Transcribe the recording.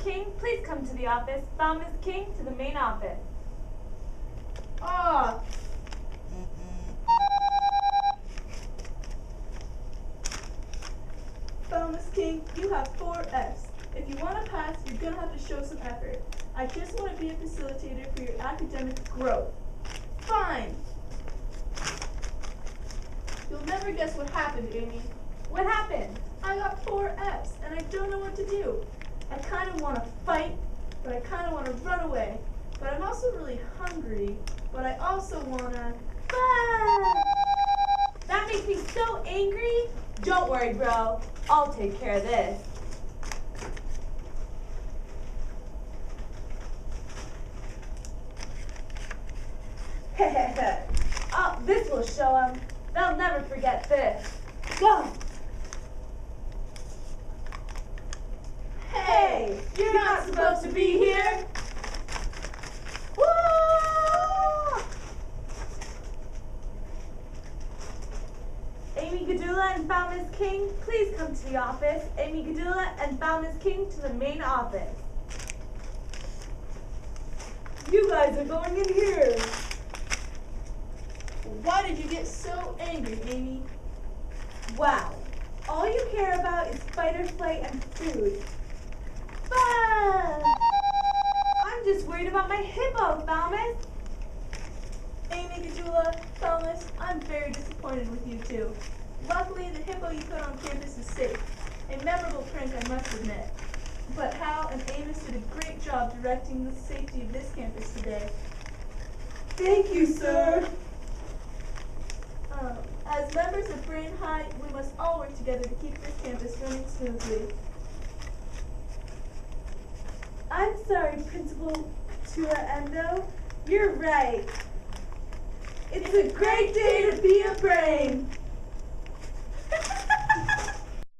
King, please come to the office. Falmouth King to the main office. Ah! Falmouth King, you have 4 Fs. If you want to pass, you're going to have to show some effort. I just want to be a facilitator for your academic growth. Fine! You'll never guess what happened, Amy. What happened? I got 4 Fs, and I don't know what to do. I kind of want to fight, but I kind of want to run away. But I'm also really hungry, but I also want to... That makes me so angry. Don't worry, bro. I'll take care of this. Oh, this will show them. They'll never forget this. Go! Hey, you're not supposed to be here. Woo! Amy Gadula and Falmouth King, please come to the office. Amy Gadula and Falmouth King to the main office. You guys are going in here. Why did you get so angry, Amy? Wow. All you care about is fight or flight and food. Fun! I'm just worried about my hippo, Falmouth. Amy Gadula, Falmouth, I'm very disappointed with you two. Luckily, the hippo you put on campus is safe. A memorable prank, I must admit. But Hal and Amos did a great job directing the safety of this campus today. Thank you, sir. As members of Brain High, we must all work together to keep this campus running smoothly. I'm sorry, Principal Tua Endo. You're right. It's a great day to be a brain.